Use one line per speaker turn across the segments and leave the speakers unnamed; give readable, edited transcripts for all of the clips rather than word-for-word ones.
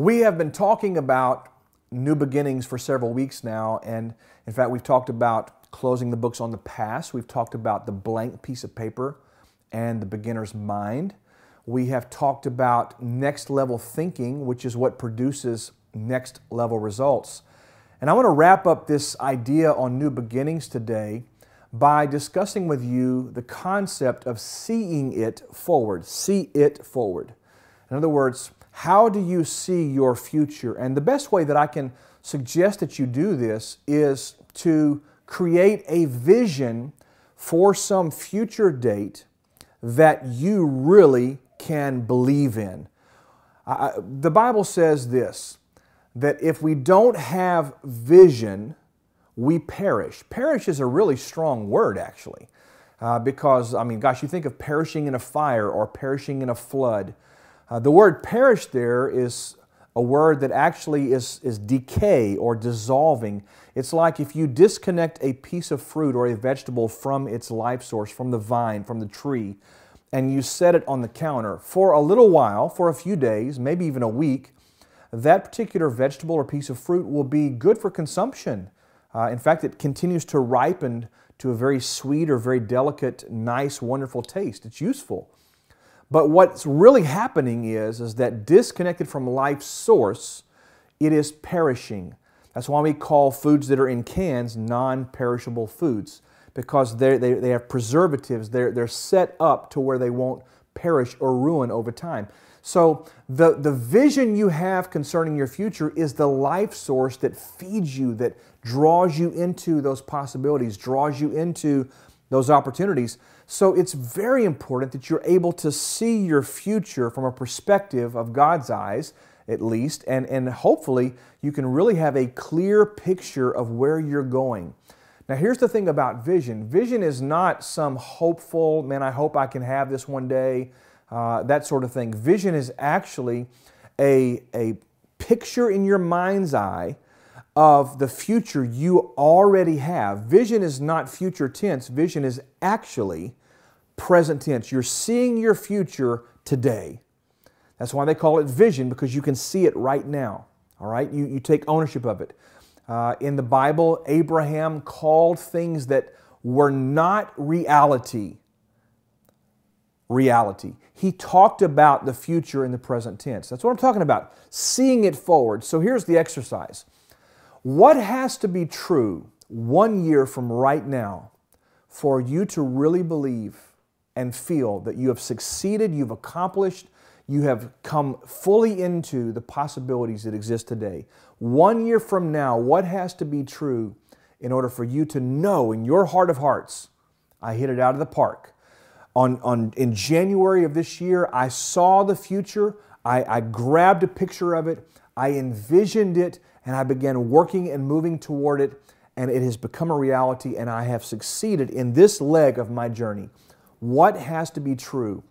We have been talking about new beginnings for several weeks now, and in fact, we've talked about closing the books on the past. We've talked about the blank piece of paper and the beginner's mind. We have talked about next level thinking, which is what produces next level results. And I want to wrap up this idea on new beginnings today by discussing with you the concept of seeing it forward. See it forward. In other words, how do you see your future? And the best way that I can suggest that you do this is to create a vision for some future date that you really can believe in. The Bible says this, that if we don't have vision, we perish. Perish is a really strong word, actually, because, you think of perishing in a fire or perishing in a flood. The word perish there is a word that actually is decay or dissolving. It's like if you disconnect a piece of fruit or a vegetable from its life source, from the vine, from the tree, and you set it on the counter for a little while, for a few days, maybe even a week, that particular vegetable or piece of fruit will be good for consumption. In fact, it continues to ripen to a very sweet or very delicate, nice, wonderful taste. It's useful. But what's really happening is that disconnected from life's source, it is perishing. That's why we call foods that are in cans non-perishable foods, because they have preservatives. They're set up to where they won't perish or ruin over time. So the vision you have concerning your future is the life source that feeds you, that draws you into those possibilities, draws you into those opportunities. So it's very important that you're able to see your future from a perspective of God's eyes, at least, and hopefully you can really have a clear picture of where you're going. Now here's the thing about vision. Vision is not some hopeful, man, I hope I can have this one day, that sort of thing. Vision is actually a picture in your mind's eye of the future you already have. Vision is not future tense. Vision is actually present tense. You're seeing your future today. That's why they call it vision, because you can see it right now. All right? You take ownership of it. In the Bible, Abraham called things that were not reality. He talked about the future in the present tense. That's what I'm talking about, seeing it forward. So here's the exercise. What has to be true 1 year from right now for you to really believe and feel that you have succeeded, you've accomplished, you have come fully into the possibilities that exist today? 1 year from now, what has to be true in order for you to know in your heart of hearts, I hit it out of the park? In January of this year, I saw the future, I grabbed a picture of it, I envisioned it, and I began working and moving toward it, and it has become a reality, and I have succeeded in this leg of my journey. What has to be true?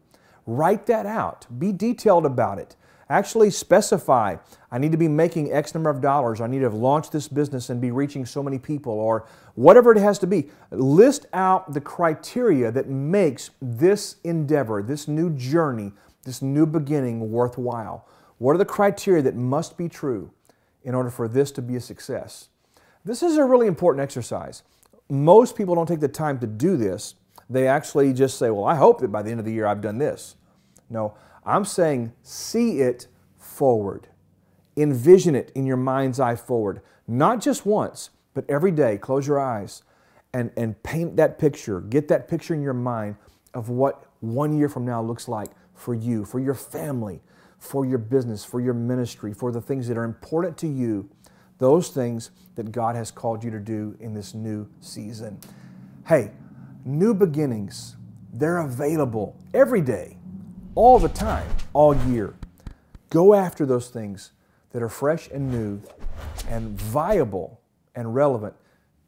Write that out. Be detailed about it. Actually specify, I need to be making X number of dollars. I need to have launched this business and be reaching so many people, or whatever it has to be. List out the criteria that makes this endeavor, this new journey, this new beginning worthwhile. What are the criteria that must be true in order for this to be a success? This is a really important exercise. Most people don't take the time to do this. They actually just say, well, I hope that by the end of the year I've done this. No, I'm saying see it forward. Envision it in your mind's eye forward. Not just once, but every day. Close your eyes and paint that picture. Get that picture in your mind of what 1 year from now looks like for you, for your family, for your business, for your ministry, for the things that are important to you, those things that God has called you to do in this new season. Hey, new beginnings, they're available every day, all the time, all year. Go after those things that are fresh and new and viable and relevant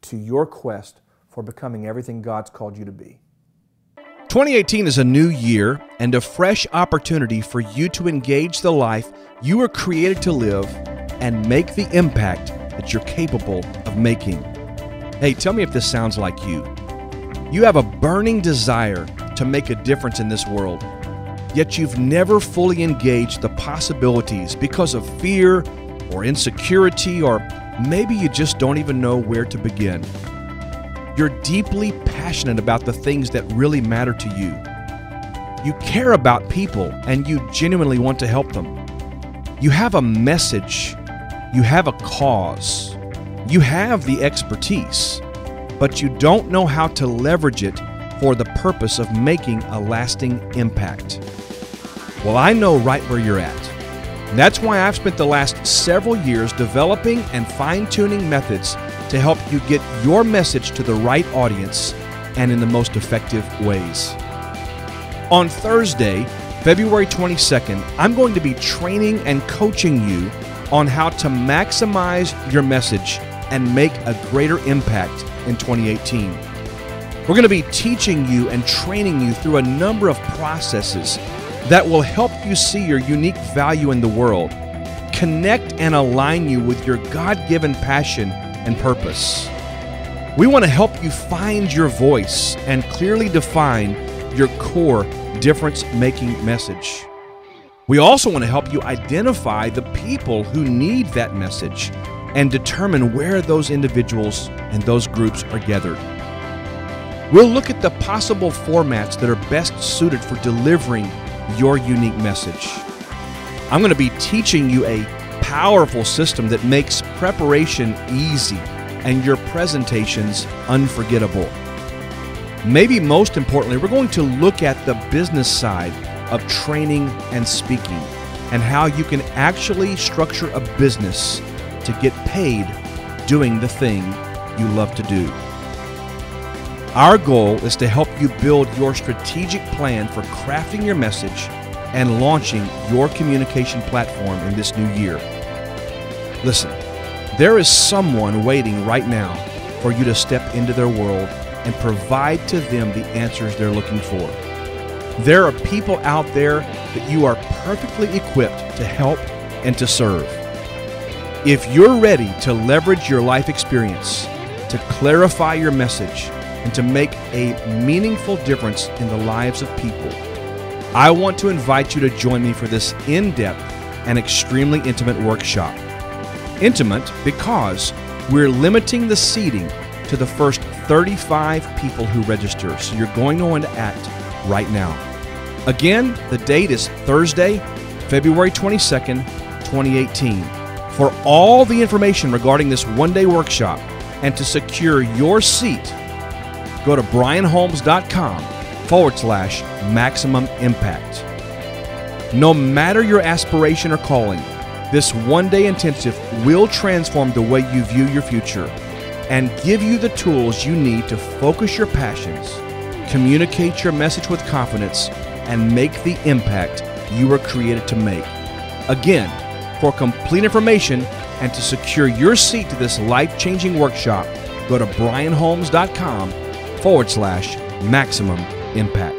to your quest for becoming everything God's called you to be.
2018 is a new year and a fresh opportunity for you to engage the life you were created to live and make the impact that you're capable of making. Hey, tell me if this sounds like you. You have a burning desire to make a difference in this world. yet you've never fully engaged the possibilities because of fear or insecurity, or maybe you just don't even know where to begin. You're deeply passionate about the things that really matter to you. You care about people and you genuinely want to help them. You have a message. You have a cause. You have the expertise, but you don't know how to leverage it for the purpose of making a lasting impact. Well, I know right where you're at. That's why I've spent the last several years developing and fine-tuning methods to help you get your message to the right audience and in the most effective ways. On Thursday, February 22nd, I'm going to be training and coaching you on how to maximize your message and make a greater impact in 2018. We're going to be teaching you and training you through a number of processes that will help you see your unique value in the world, connect and align you with your God-given passion and purpose. We want to help you find your voice and clearly define your core difference-making message. We also want to help you identify the people who need that message and determine where those individuals and those groups are gathered. We'll look at the possible formats that are best suited for delivering your unique message. I'm going to be teaching you a powerful system that makes preparation easy and your presentations unforgettable. Maybe most importantly, we're going to look at the business side of training and speaking and how you can actually structure a business to get paid doing the thing you love to do. Our goal is to help you build your strategic plan for crafting your message and launching your communication platform in this new year. Listen, there is someone waiting right now for you to step into their world and provide to them the answers they're looking for. There are people out there that you are perfectly equipped to help and to serve. If you're ready to leverage your life experience, to clarify your message, and to make a meaningful difference in the lives of people, I want to invite you to join me for this in-depth and extremely intimate workshop. Intimate because we're limiting the seating to the first 35 people who register, so you're going to want to act right now. Again, the date is Thursday, February 22nd, 2018. For all the information regarding this one-day workshop and to secure your seat, go to brianholmes.com/maximum impact. No matter your aspiration or calling, this one-day intensive will transform the way you view your future and give you the tools you need to focus your passions, communicate your message with confidence, and make the impact you were created to make. Again, for complete information and to secure your seat to this life-changing workshop, go to brianholmes.com/maximum impact.